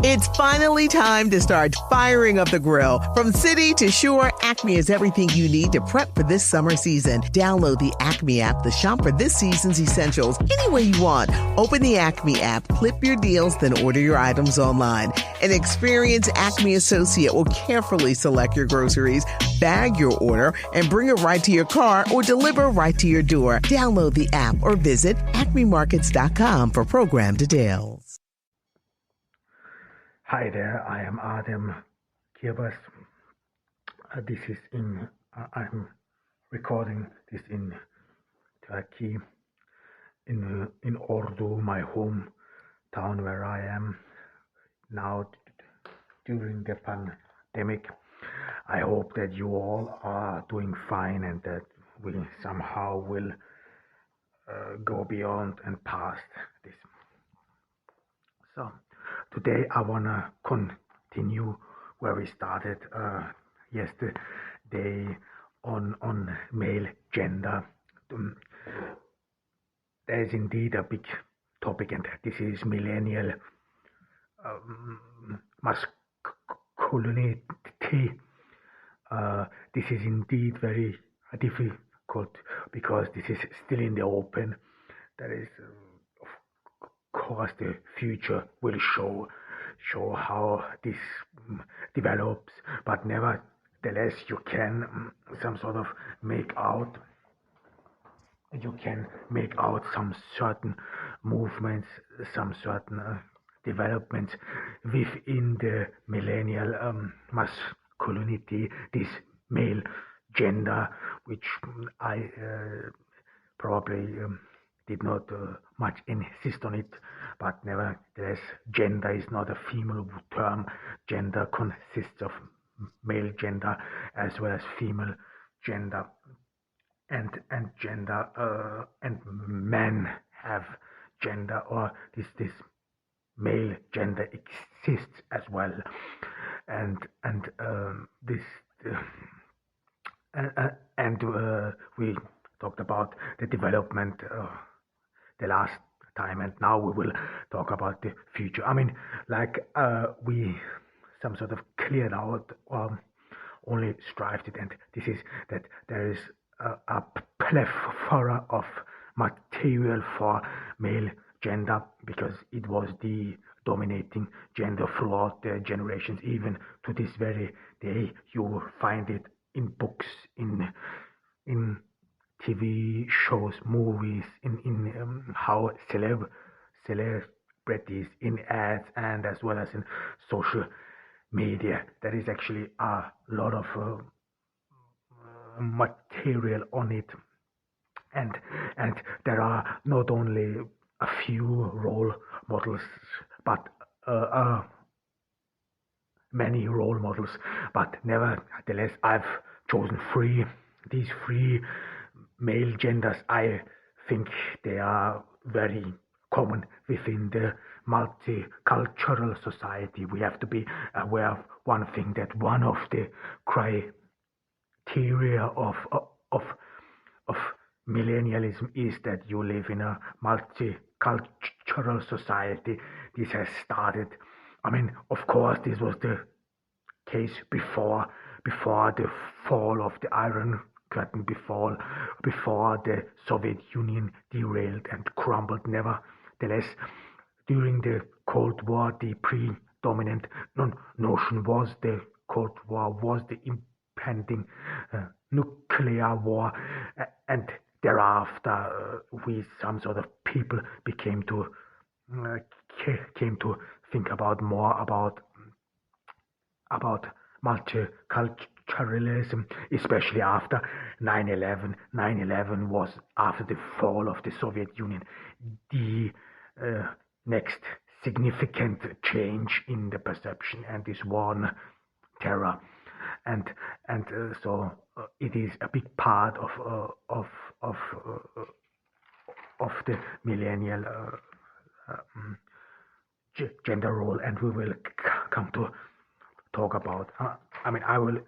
It's finally time to start firing up the grill. From city to shore, Acme is everything you need to prep for this summer season. Download the Acme app to shop for this season's essentials any way you want. Open the Acme app, clip your deals, then order your items online. An experienced Acme associate will carefully select your groceries, bag your order, and bring it right to your car or deliver right to your door. Download the app or visit acmemarkets.com for program details. Hi there, I am Adem Kirbas. I'm recording this in Turkey, in Ordu, my hometown where I am now during the pandemic. I hope that you all are doing fine and that we somehow will go beyond and past this. So today I want to continue where we started yesterday on male gender. There is indeed a big topic, and this is millennial masculinity. This is indeed very difficult because this is still in the open. There is of course the future will show how this develops, but nevertheless you can make out some certain movements, some certain developments within the millennial masculinity, this male gender, which I probably did not much insist on it, but nevertheless, gender is not a female term. Gender consists of male gender as well as female gender, and gender and men have gender, or this male gender exists as well, and we talked about the development the last time, and now we will talk about the future. I mean, we some sort of cleared out only strived it, and this is that there is a plethora of material for male gender because it was the dominating gender throughout the generations. Even to this very day, you will find it in books, in TV shows, movies, in how celebrities, in ads, and as well as in social media. There is actually a lot of material on it, and there are not only a few role models, but many role models. But nevertheless, I've chosen these three male genders. I think they are very common within the multicultural society. We have to be aware of one thing, that one of the criteria of millennialism is that you live in a multicultural society. This has started, I mean, of course, this was the case before the fall of the Iron Curtain, before the Soviet Union derailed and crumbled. Nevertheless, during the Cold War, the predominant notion was the Cold War was the impending nuclear war, and thereafter we some sort of people came to think about more about multiculturalism, especially after 9/11. 9/11 was, after the fall of the Soviet Union, the next significant change in the perception, and this war on terror, and so it is a big part of the millennial gender role, and we will come to talk about. I will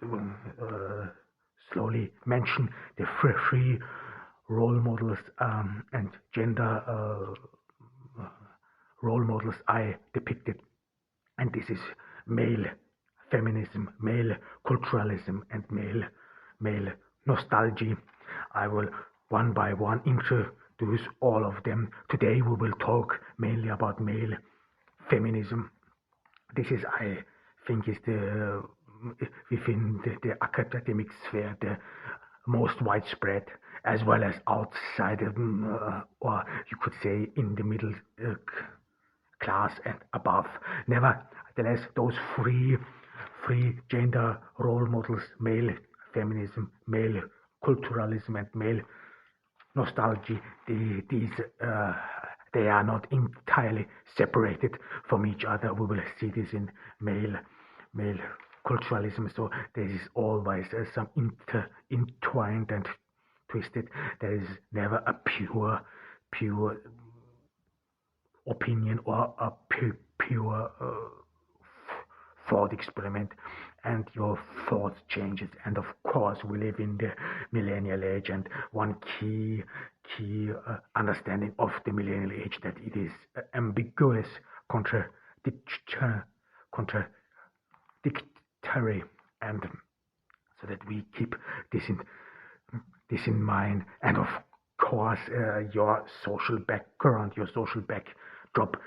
slowly mention the three role models and gender role models I depicted and this is male feminism, male culturalism, and male nostalgia. I will one by one introduce all of them. Today we will talk mainly about male feminism. This is, I think, is the within the academic sphere the most widespread, as well as outside, or you could say in the middle class and above. Nevertheless, those three gender role models, male feminism, male culturalism, and male nostalgia, they are not entirely separated from each other. We will see this in male culturalism. So there is always some intertwined and twisted. There is never a pure opinion or a pure thought experiment, and your thoughts changes. And of course we live in the millennial age, and one key understanding of the millennial age that it is ambiguous, contradictory, and so that we keep this in mind. And of course your social background, your social backdrop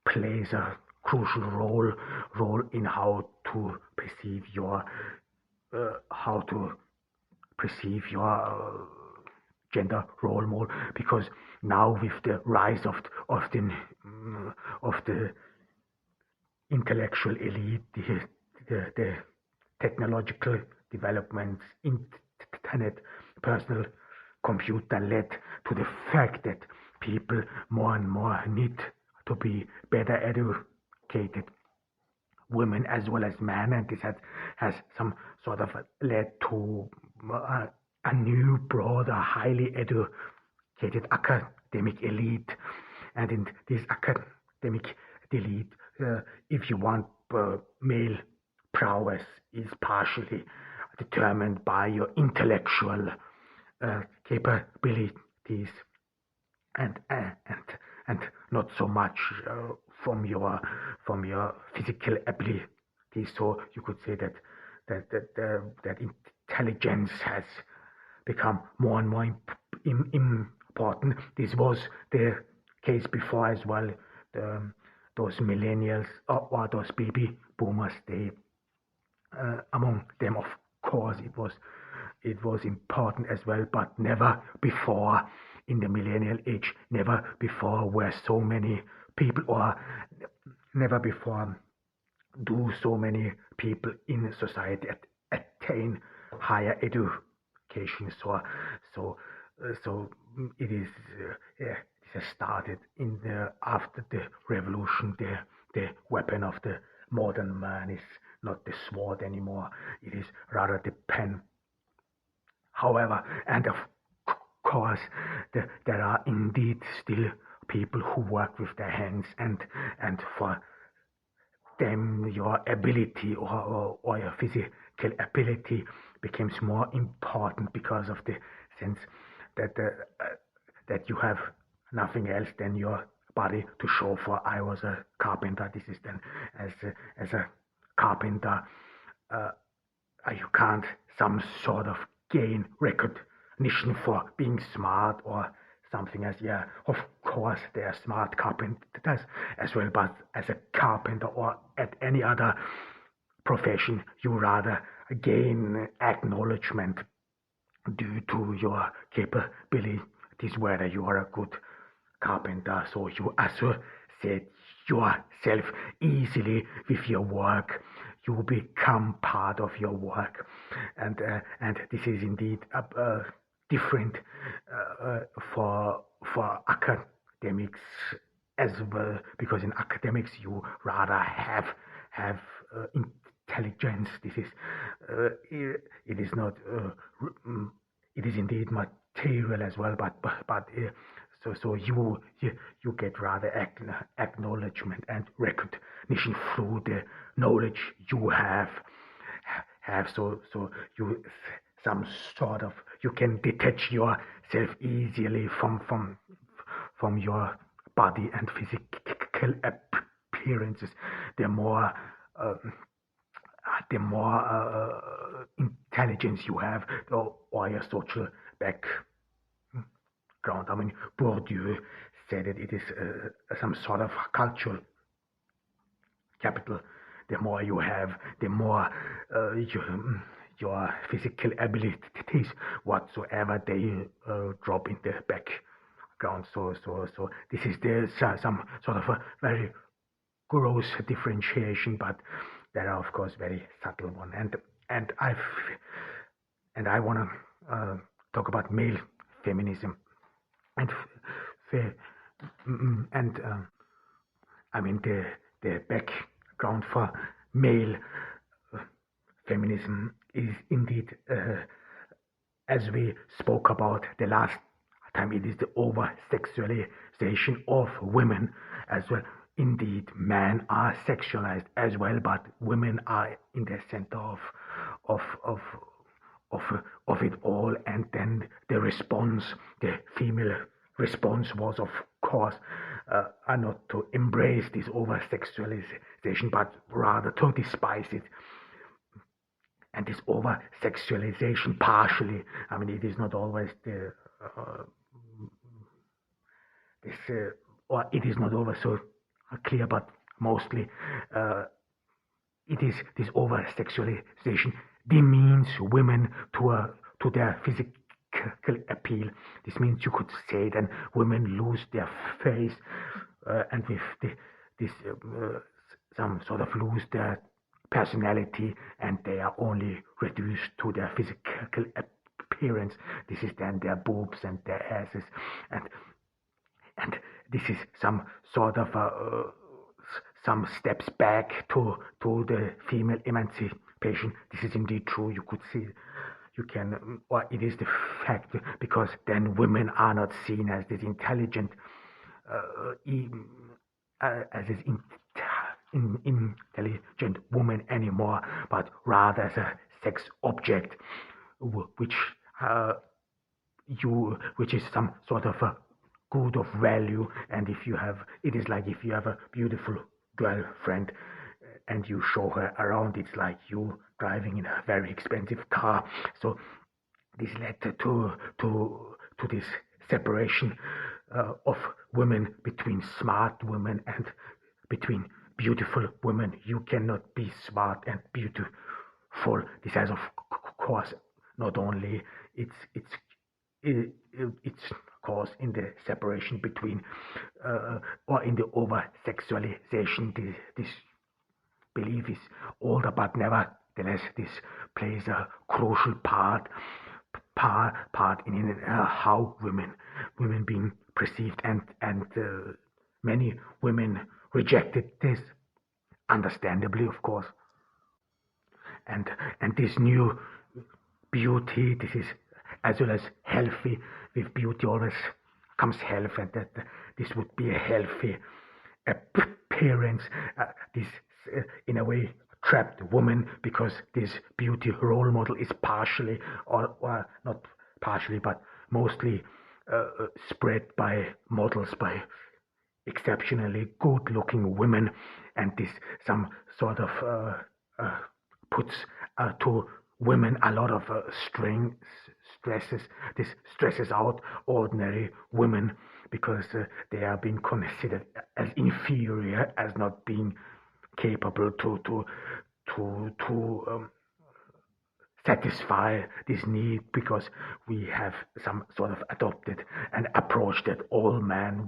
plays a crucial role in how to perceive your gender role model, because now with the rise of the intellectual elite, the technological developments, internet, personal computer, led to the fact that people more and more need to be better educated, women as well as men, and this has some sort of led to a new, broader, highly educated academic elite. And in this academic elite, if you want, male prowess is partially determined by your intellectual capabilities, and not so much from your physical ability. So you could say that intelligence has become more and more important. This was the case before as well. Those millennials or those baby boomers, they among them, of course, it was important as well, but never before in the millennial age, never before were so many people, or never before do so many people in society attain higher education. So it is it has started in after the revolution. The weapon of the modern man is not the sword anymore. It is rather the pen. However, and of course, there are indeed still people who work with their hands, and for them your ability or your physical ability becomes more important, because of the sense that you have nothing else than your body to show for. I was a carpenter. This is then as a carpenter, you can't some sort of gain recognition for being smart or something else. Yeah, of course there are smart carpenters as well, but as a carpenter or at any other profession, you rather gain acknowledgement due to your capabilities, whether you are a good carpenter. So you associate yourself easily with your work. You become part of your work, and this is indeed different for academics as well, because in academics you rather have intelligence. This is it is not it is indeed material as well, but so you get rather acknowledgement and recognition through the knowledge you have. So you some sort of, you can detach yourself easily from your body and physical appearances, the more intelligence you have, or your social background. I mean, Bourdieu said it is some sort of cultural capital. The more you have, the more your physical abilities whatsoever they drop in the background. So this is some sort of a very gross differentiation, but there are of course very subtle one. And I want to talk about male feminism and I mean the background for male feminism is indeed, as we spoke about the last time, it is the over-sexualization of women as well. Indeed, men are sexualized as well, but women are in the center of it all. And then the response, the female response was, of course, not to embrace this over-sexualization, but rather to despise it. And this over-sexualization partially, I mean, it is not always or it is not always so clear, but mostly it is this over-sexualization demeans women to their physical appeal. This means you could say that women lose their face and with this some sort of lose their personality, and they are only reduced to their physical appearance. This is then their boobs and their asses, and this is some sort of some steps back to the female emancipation. This is indeed true. You could see, you can, or it is the fact, because then women are not seen as this intelligent, as this intelligent woman anymore, but rather as a sex object, which is some sort of a good of value. And if you have, it is like if you have a beautiful girlfriend and you show her around, it's like you driving in a very expensive car. So this led to this separation of women between smart women and between beautiful women. You cannot be smart and beautiful. This has, of course, not only its cause in the separation between or in the over-sexualization. This belief is older, but nevertheless this plays a crucial part in how women being perceived, and many women rejected this, understandably, of course. And this new beauty, this is as well as healthy. With beauty always comes health, and that this would be a healthy appearance. This in a way trapped woman, because this beauty role model is partially, or not partially, but mostly spread by models, by exceptionally good-looking women, and this some sort of puts to women a lot of stresses. This stresses out ordinary women, because they are being considered as inferior, as not being capable to satisfy this need, because we have some sort of adopted an approach that all men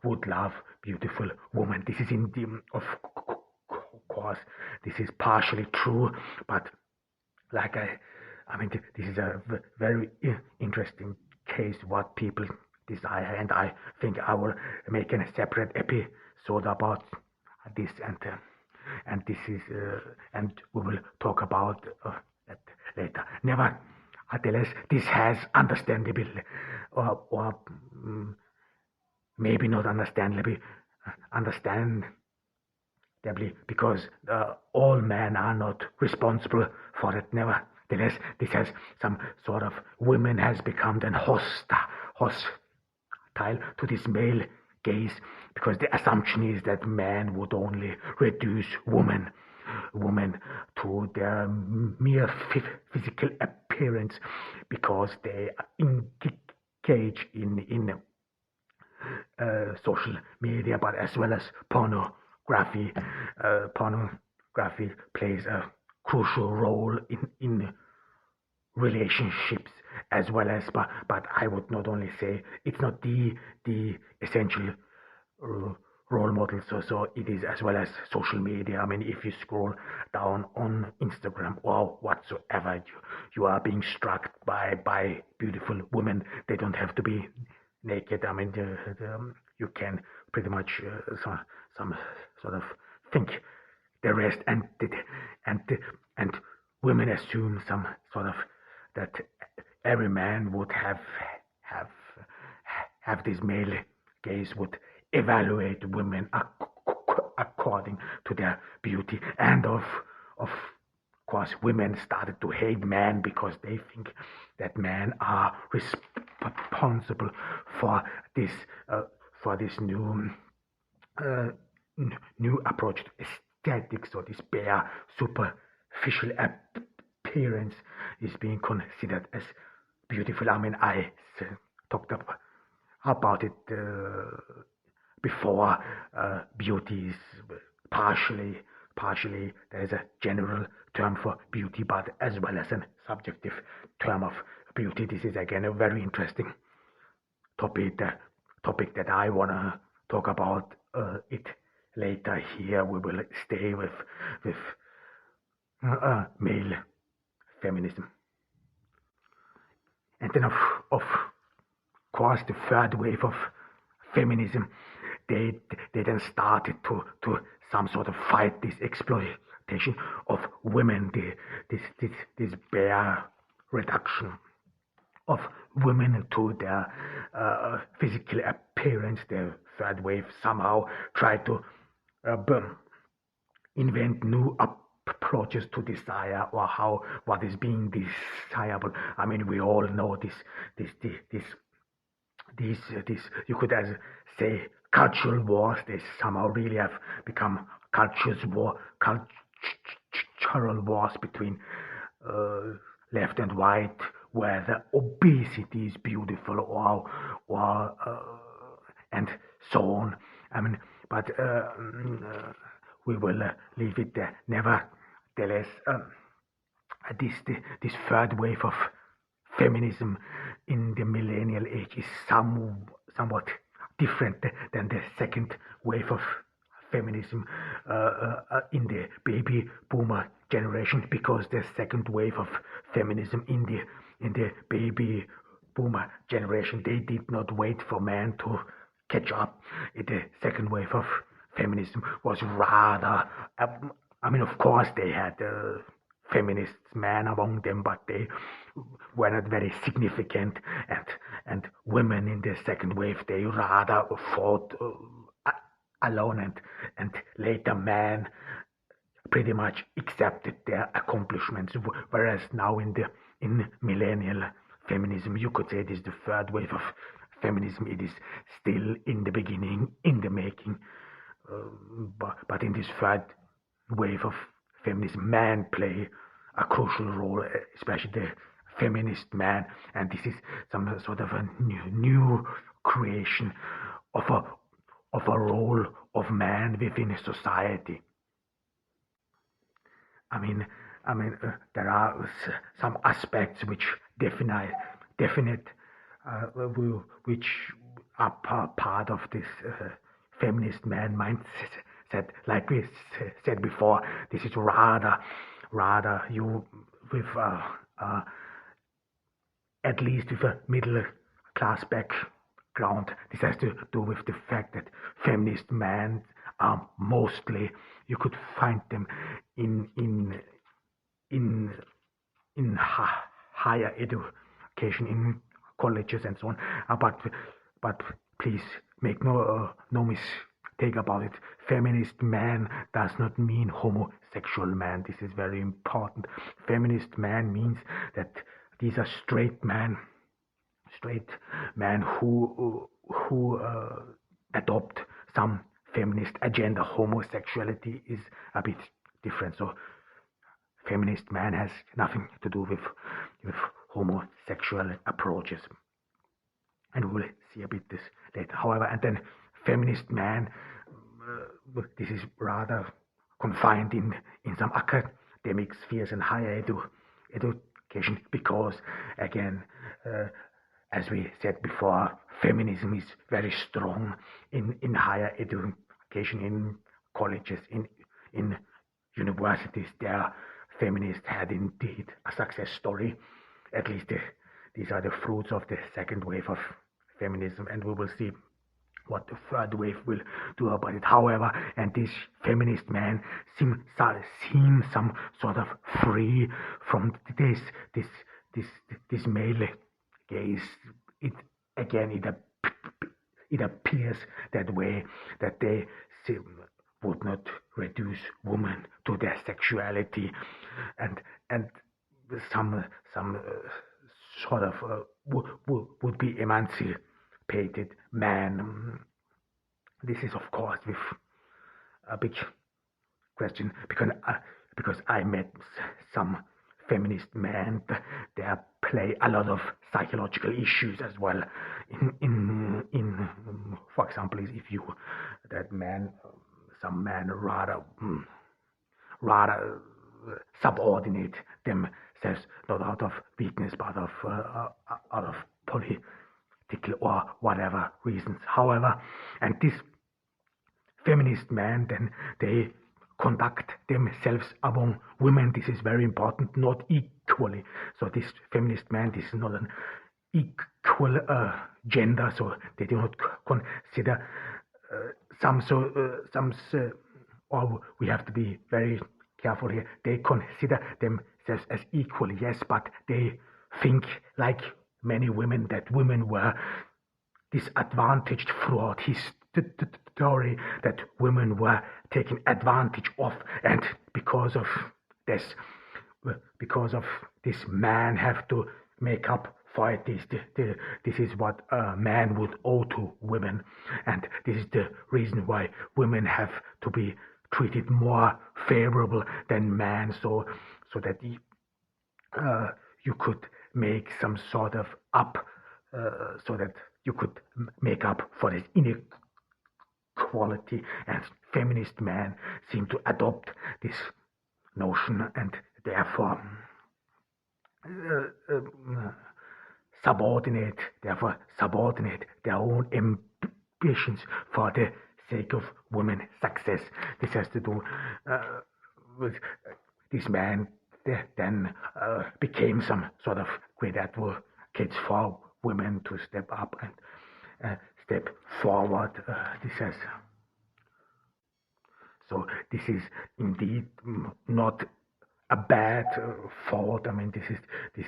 would love beautiful women. This is indeed, of course, this is partially true, but like I mean, this is a very interesting case what people desire, and I think I will make a separate episode about this, and this is and we will talk about that later. Nevertheless, this has understandably, or maybe not understandably, because all men are not responsible for it. Nevertheless, this has some sort of, women has become then hostile to this male gaze, because the assumption is that man would only reduce women to their mere physical appearance because they engage in social media, but as well as pornography. Pornography plays a crucial role in relationships as well as, but I would not only say it's not the essential role model, so it is as well as social media. I mean, if you scroll down on Instagram or whatsoever, you are being struck by beautiful women. They don't have to be naked. I mean, you can pretty much some sort of think the rest, and women assume some sort of that every man would have this male gaze, would evaluate women according to their beauty, and of course women started to hate men because they think that men are responsible for this new approach to aesthetics, or this bare superficial appearance is being considered as beautiful. I mean, I talked about it before. Beauty is partially there is a general term for beauty, but as well as a subjective term of beauty. This is again a very interesting topic that I want to talk about it later. Here we will stay with male feminism. And then of course the third wave of feminism, they then started to some sort of fight this exploitation of women, this bare reduction of women to their physical appearance. The third wave somehow tried to invent new approaches to desire, or what is being desirable. I mean, we all know this you could as say cultural wars. They somehow really have become cultural wars between left and right, whether obesity is beautiful or and so on. I mean, but we will leave it there. Nevertheless, this third wave of feminism in the millennial age is somewhat different than the second wave of feminism in the baby boomer generation, because the second wave of feminism in the baby boomer generation, they did not wait for men to catch up. The second wave of feminism was rather, I mean, of course they had feminist men among them, but they were not very significant, and women in the second wave, they rather fought alone, and later men pretty much accepted their accomplishments, whereas now in millennial feminism, you could say it is the third wave of feminism. It is still in the beginning, in the making, but in this third wave of feminism, men play a crucial role, especially the feminist man, and this is some sort of a new creation of a role of man within a society. I mean, there are some aspects which definite, which are part of this feminist man mindset. Like we said before, this is rather you with at least with a middle class background. This has to do with the fact that feminist men are mostly, you could find them in higher education, in colleges and so on. But please make no mistake about it. Feminist man does not mean homosexual man. This is very important. Feminist man means that these are straight men who adopt some feminist agenda. Homosexuality is a bit different. So feminist man has nothing to do with homosexual approaches. And we will see a bit this later. However, and then feminist man, this is rather confined in some academic spheres and higher education, because again, as we said before, feminism is very strong in higher education, in colleges, in universities. There, feminists had indeed a success story. At least these are the fruits of the second wave of feminism, and we will see what the third wave will do about it. However, and this feminist man seems some sort of free from this male gaze. It appears that way, that they would not reduce women to their sexuality, and some sort of would be emancipated man. This is of course with a big question, because I met some feminist men. They play a lot of psychological issues as well. In for example, if you some men rather subordinate themselves, not out of weakness but out of political or whatever reasons. However, and this feminist men, then they conduct themselves among women. This is very important, not equally. So this feminist man, this is not an equal gender, so they do not consider or we have to be very careful here. They consider themselves as equal, yes, but they think, like many women, that women were disadvantaged throughout history, that women were taken advantage of, and because of this man have to make up for it. This is what a man would owe to women, and this is the reason why women have to be treated more favorable than men, so that you could make some sort of so that you could make up for this inequality. And feminist men seem to adopt this notion, and therefore subordinate their own ambitions for the sake of women's success. This has to do with this man then became some sort of great advocate for women to step up and step forward. So this is indeed not a bad thought. I mean, this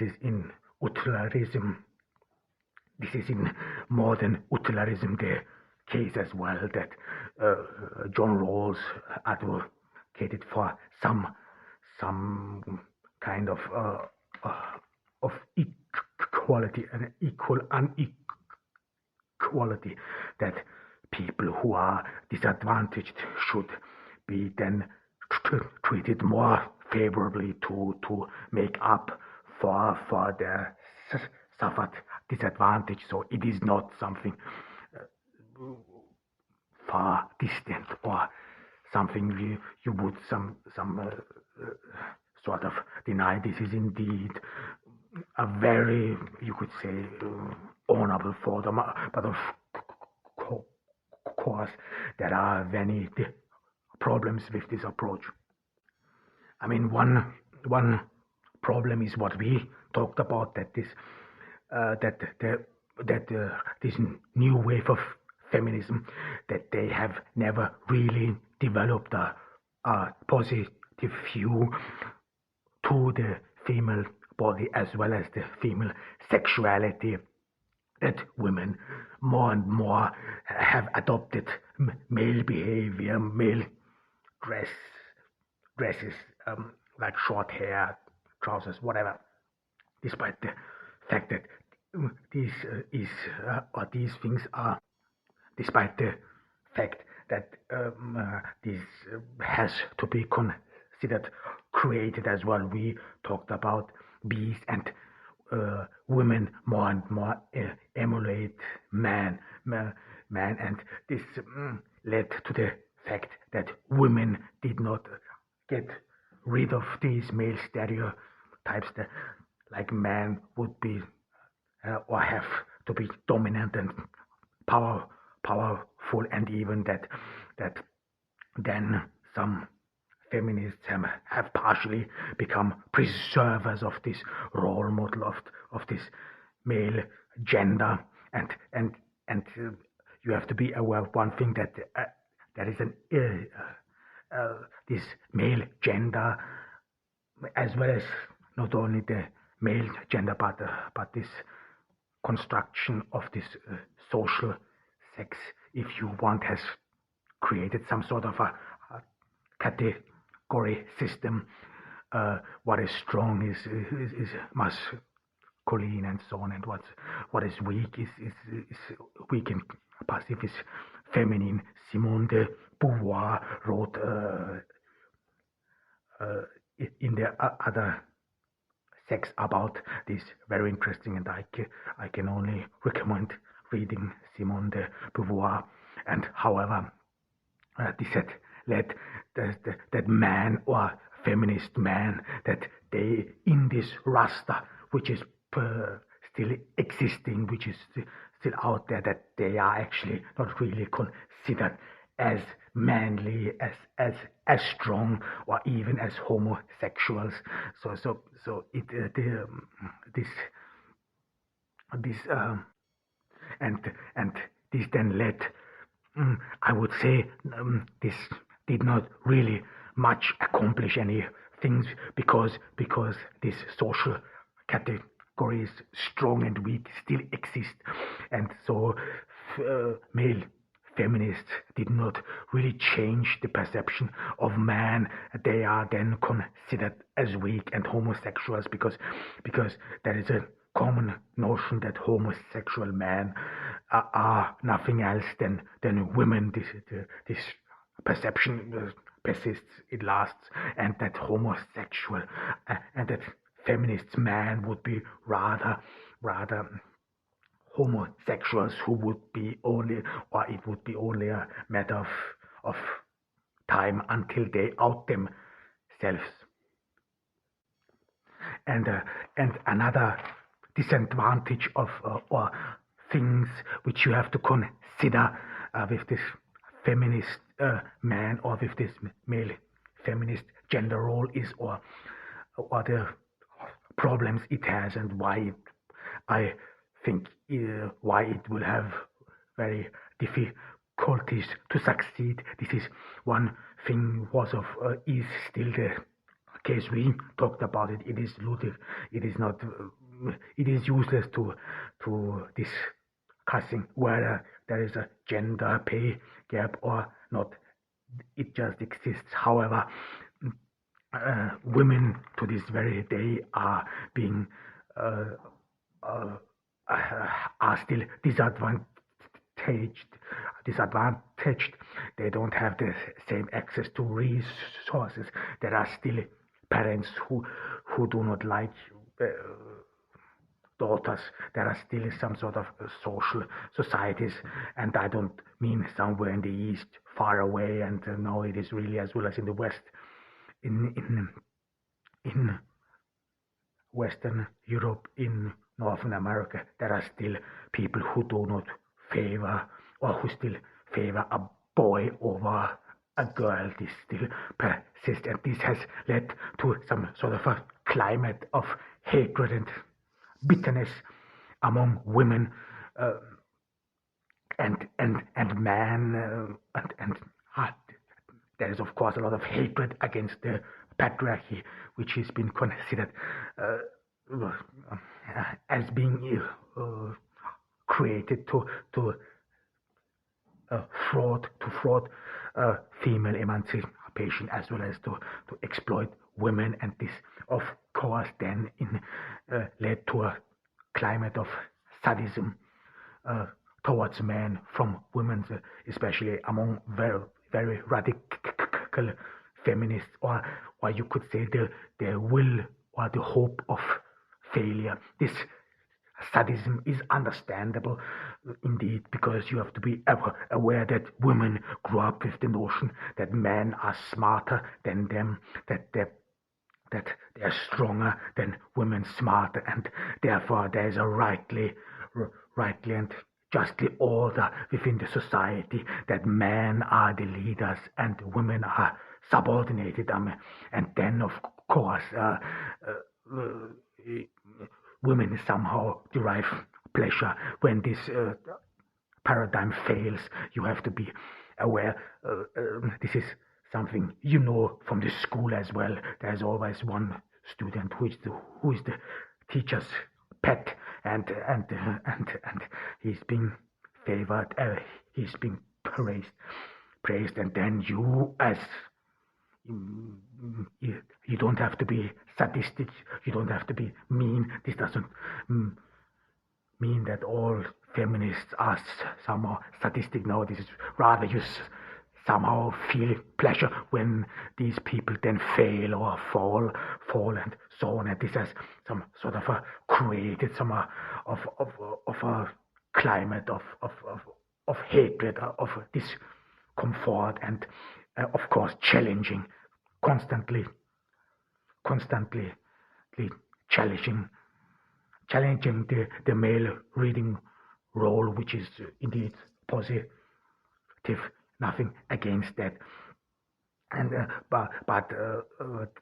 is in utilitarism. This is in modern utilitarism the case as well, that John Rawls advocated for some kind of equality and equal inequality, that people who are disadvantaged should be then treated more favorably to make up for their suffered disadvantage. So it is not something far distant or something you would some sort of deny. This is indeed a very, you could say, honorable thought, but of course there are many problems with this approach. I mean, one problem is what we talked about, that this new wave of feminism, that they have never really developed a positive view to the female body as well as the female sexuality, that women more and more have adopted male behavior, male dresses, like short hair, trousers, whatever, despite the fact that these things are, despite the fact that this has to be considered created as well. We talked about bees and women more and more emulate man, and this led to the fact that women did not get rid of these male stereotypes that like man would be or have to be dominant and powerful, and even that then some feminists have partially become preservers of this role model of this male gender, and you have to be aware of one thing, that there is an this male gender, as well as not only the male gender, but this construction of this social sex, if you want, has created some sort of a category system. What is strong is masculine and so on, and what is weak is weak and passive is feminine. Simone de Beauvoir wrote in the other sex about this, very interesting, and I can only recommend reading Simone de Beauvoir. And however, this had led that man, or feminist man, that they, in this raster which is still existing, which is still out there, that they are actually not really considered as manly, as strong, or even as homosexuals. So it this and this then led, I would say, this did not really much accomplish any things, because this social categories, strong and weak, still exist, and so male feminists did not really change the perception of man. They are then considered as weak and homosexuals, because there is a common notion that homosexual men are nothing else than women. This perception persists, it lasts, and that homosexual and that feminist man would be rather homosexuals who would be only, or it would be only a matter of time until they out themselves. And another disadvantage of or things which you have to consider with this feminist man, or with this male feminist gender role, is or the problems it has, and why I think why it will have very difficulties to succeed. This is one thing is still the case. We talked about it. It is ludicrous. It is not. It is useless to discussing whether there is a gender pay gap or not. It just exists. However, women to this very day are being are still disadvantaged. They don't have the same access to resources. There are still parents who do not like daughters. There are still some sort of social societies, and I don't mean somewhere in the east, far away, and no, it is really as well as in the west. In Western Europe, in Northern America, there are still people who do not favor, or who still favor a boy over a girl. This still persists, and this has led to some sort of a climate of hatred and bitterness among women and man, and there is of course a lot of hatred against the patriarchy, which has been considered as being created to fraud female emancipation, as well as to exploit women, and this of course then led to a climate of sadism towards men from women, especially among very radical feminists, or you could say the will or the hope of failure. This sadism is understandable indeed, because you have to be aware that women grew up with the notion that men are smarter than them, that they are stronger than women, smarter, and therefore there is a rightly and justly order within the society that men are the leaders and women are subordinated. And then, of course, women somehow derive pleasure when this paradigm fails. You have to be aware. This is something you know from the school as well. There's always one student who is the teacher's pet, and he's being favored. He's being praised, and then you as you don't have to be sadistic. You don't have to be mean. This doesn't mean that all feminists are somehow sadistic. No, this is rather you somehow feel pleasure when these people then fail or fall and so on. And this has some sort of created some of a climate of hatred, of discomfort, and of course challenging, constantly challenging the male reading role, which is indeed positive. Nothing against that. And but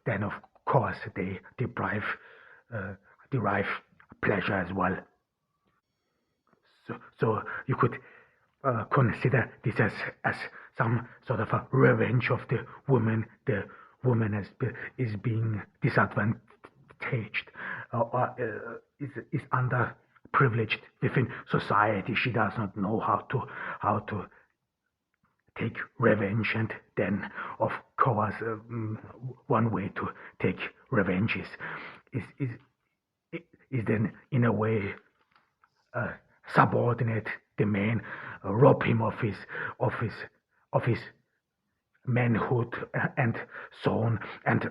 then of course they derive pleasure as well. So you could consider this as some sort of a revenge of the woman. The woman is being disadvantaged, or is underprivileged within society. She does not know how to take revenge, and then of course one way to take revenge is then in a way subordinate the man, rob him of his manhood, and so on. And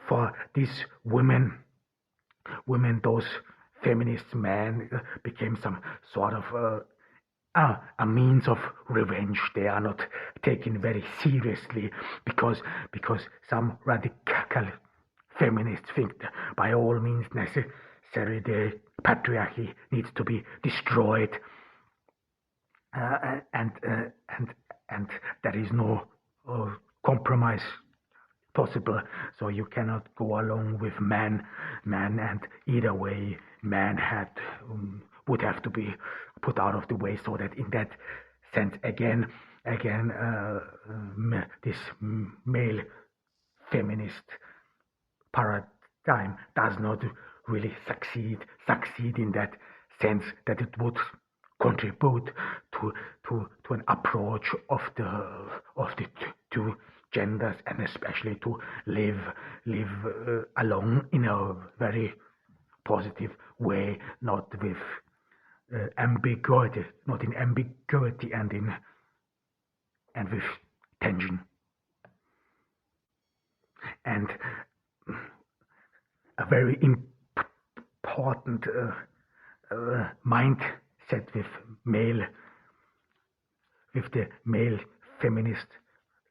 for these women, those feminist men became some sort of a means of revenge. They are not taken very seriously because some radical feminists think that by all means necessary the patriarchy needs to be destroyed, and there is no compromise possible. So you cannot go along with man, and either way, man would have to be put out of the way. So that in that sense, again, this male feminist paradigm does not really succeed in that sense, that it would contribute to an approach of the two genders, and especially to live along in a very positive way, not with ambiguity, not in ambiguity and with tension. And a very important mindset with the male feminist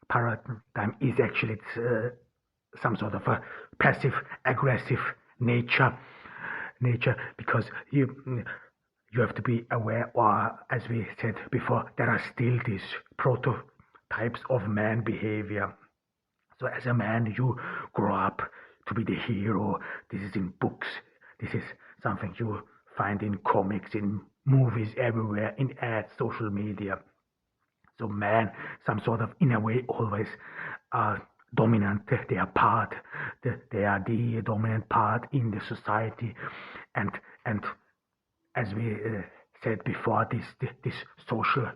paradigm is actually some sort of a passive aggressive nature, because you have to be aware, or as we said before, there are still these prototypes of man behavior. So as a man, you grow up to be the hero. This is in books. This is something you find in comics, in movies, everywhere, in ads, social media. So men, some sort of, in a way, always are dominant. They are the dominant part in the society, and as we said before, this social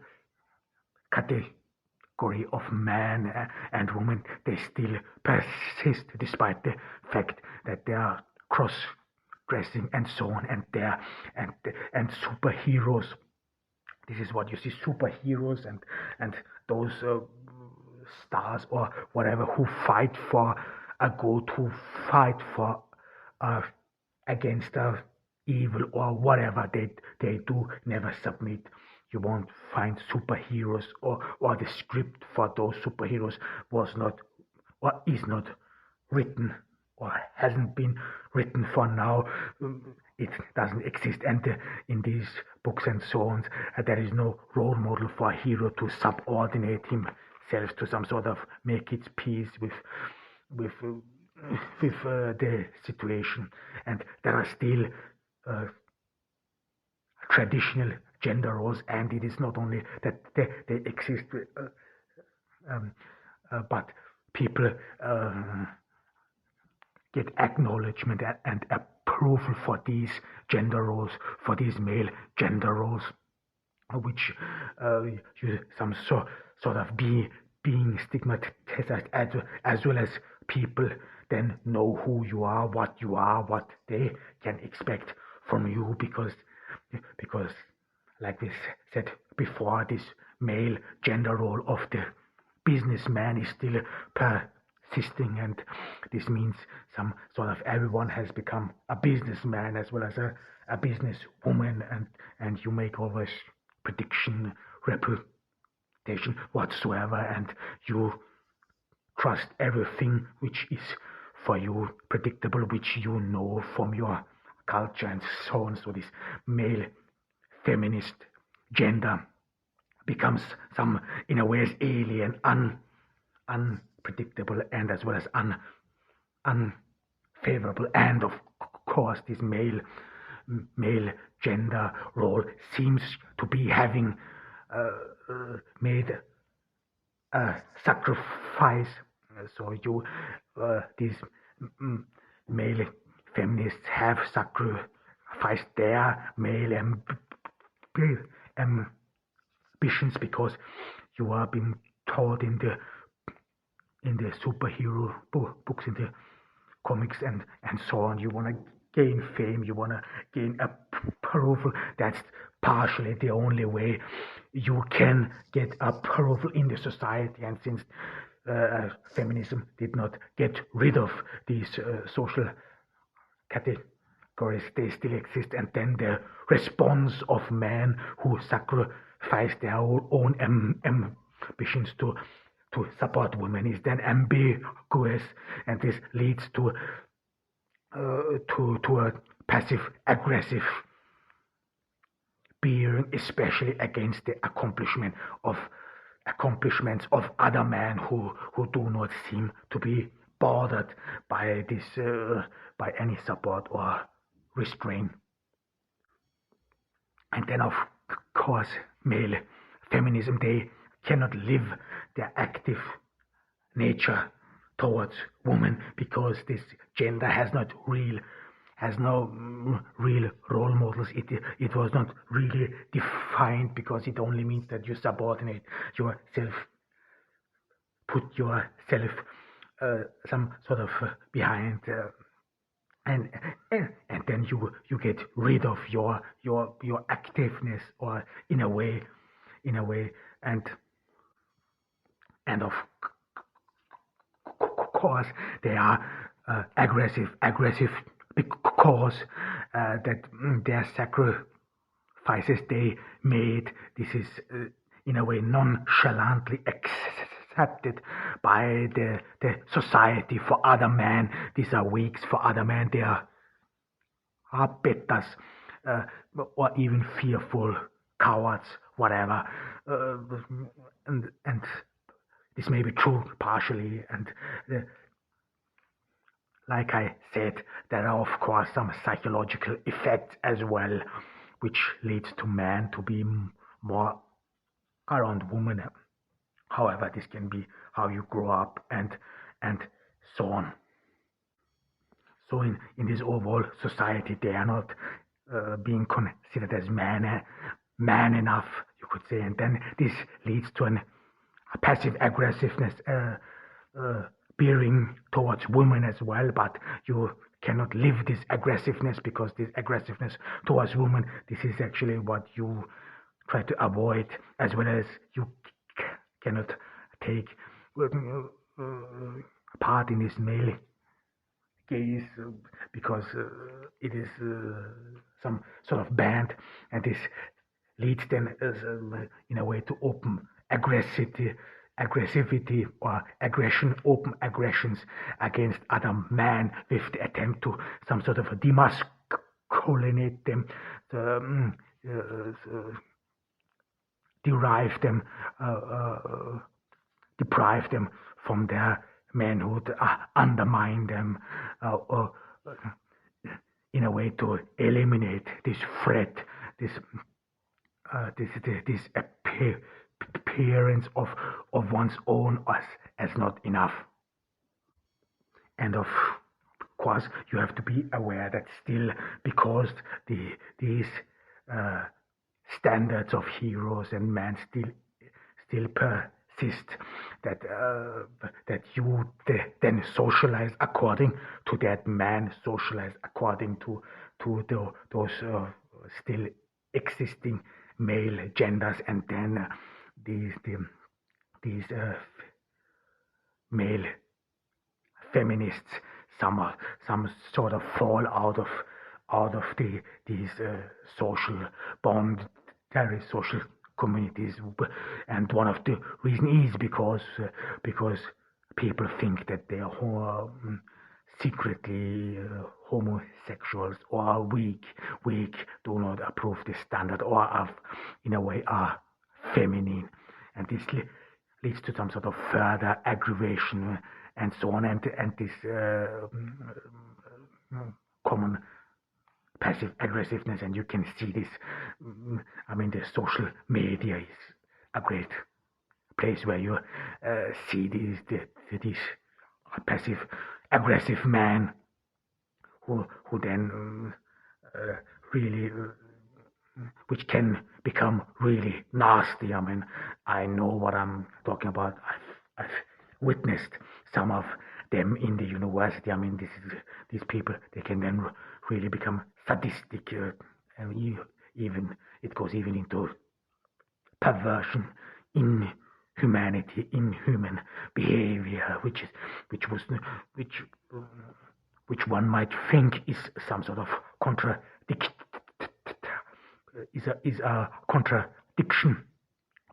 category of man and woman, they still persist despite the fact that they are cross-dressing and so on, and superheroes This is what you see: superheroes and those stars or whatever who fight for a good, who fight for uh, against evil or whatever they do, never submit. You won't find superheroes, or the script for those superheroes was not or is not written or hasn't been written for now. It doesn't exist, and in these books and so on, there is no role model for a hero to subordinate himself to some sort of make its peace with the situation. And there are still traditional gender roles, and it is not only that they exist, but people get acknowledgement and approval for these gender roles, for these male gender roles, which you some sort of being stigmatized, as well as people then know who you are, what they can expect from you, because like we said before, this male gender role of the businessman is still persisting, and this means some sort of everyone has become a businessman as well as a businesswoman, and you make always prediction, reputation whatsoever, and you trust everything which is for you predictable, which you know from your culture and so on. So this male feminist gender becomes some, in a way, as alien, unpredictable, and as well as unfavorable. And of course, this male gender role seems to be having made a sacrifice. So these male feminists have sacrificed their male ambitions, because you are being taught in the superhero books, in the comics and so on. You want to gain fame, you want to gain approval. That's partially the only way you can get approval in the society. And since feminism did not get rid of these social categories, they still exist. And then the response of men who sacrifice their own ambitions to support women is then ambiguous, and this leads to a passive aggressive being, especially against the accomplishments of other men who do not seem to be bothered by this by any support or restraint. And then of course male feminism, they cannot live their active nature towards women, because this gender has no real role models. It was not really defined, because it only means that you subordinate yourself, put yourself some sort of behind, and then you get rid of your activeness, or in a way, and of course they are aggressive because that their sacrifices they made, this is in a way nonchalantly accepted by the society. For other men, these are weaks. For other men, they are betters, or even fearful cowards, whatever. And this may be true partially, and like I said, there are of course some psychological effects as well, which leads to men to be more around women. However, this can be how you grow up and so on. So in this overall society, they are not being considered as man enough, you could say, and then this leads to a passive aggressiveness bearing towards women as well. But you cannot live this aggressiveness, because this aggressiveness towards women, this is actually what you try to avoid, as well as you cannot take part in this male gaze because it is some sort of banned, and this leads then in a way to open aggressivity or aggression, open aggressions against other men with the attempt to some sort of demasculinate them, derive them, deprive them from their manhood, undermine them, or in a way to eliminate this threat, this appearance of one's own as not enough. And of course, you have to be aware that still, because these standards of heroes and men still persist, that you then socialize according to that man, socialize according to those still existing male genders, and then these male feminists some sort of fall out of these social boundary social communities, and one of the reasons is because people think that they are secretly homosexuals or weak, do not approve the standard, or are in a way are feminine, and this leads to some sort of further aggravation and so on, and this common passive aggressiveness. And you can see this. I mean, the social media is a great place where you see these passive aggressive men who then really which can become really nasty. I mean, I know what I'm talking about. I've witnessed some of them in the university. I mean, these people, they can then really become sadistic, and even it goes even into perversion, inhumanity, inhuman behavior, which one might think is some sort of is a contradiction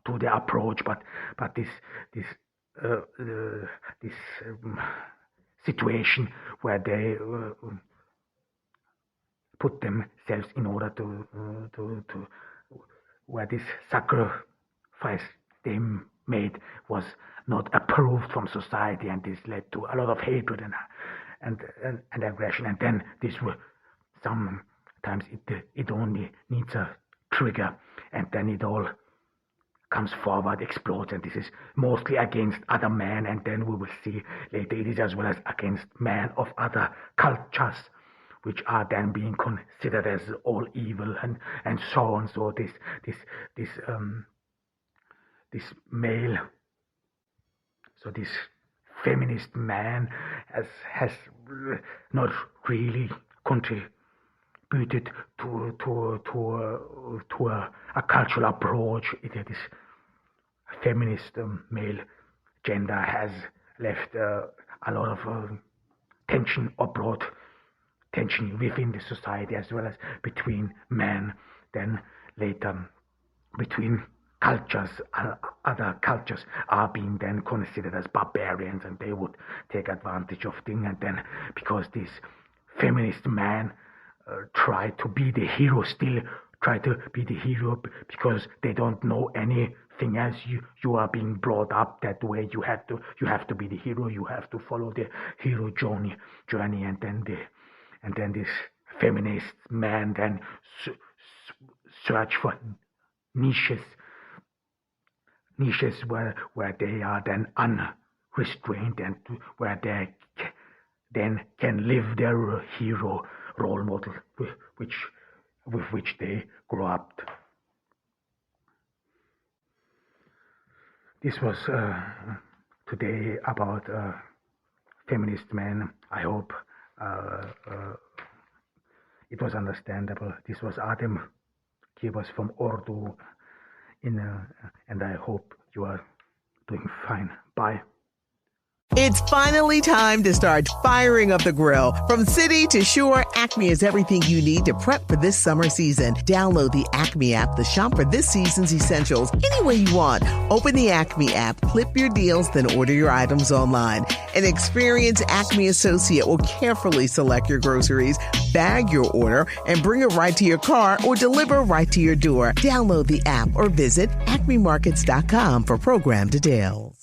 to the approach, but this situation where they put themselves in order to where this sacrifice they made was not approved from society, and this led to a lot of hatred and aggression. And then this will sometimes it only needs a trigger, and then it all comes forward, explodes, and this is mostly against other men, and then we will see later it is as well as against men of other cultures, which are then being considered as all evil and so on. So this male, so this feminist man has not really contributed to a cultural approach. This feminist male gender has left a lot of tension, or brought tension within the society, as well as between men, then later between cultures. Other cultures are being then considered as barbarians, and they would take advantage of things. And then because this feminist man try to be the hero, still try to be the hero, because they don't know anything else. You are being brought up that way. You have to be the hero. You have to follow the hero journey, and then this feminist man then search for niches where they are then unrestrained, and where they then can live their hero role model with which they grow up. This was today about feminist men. I hope it was understandable. This was Adem Kibos from Urdu. and I hope you are doing fine. Bye. It's finally time to start firing up the grill. From city to shore, Acme is everything you need to prep for this summer season. Download the Acme app to shop for this season's essentials any way you want. Open the Acme app, clip your deals, then order your items online. An experienced Acme associate will carefully select your groceries, bag your order, and bring it right to your car or deliver right to your door. Download the app or visit acmemarkets.com for program details.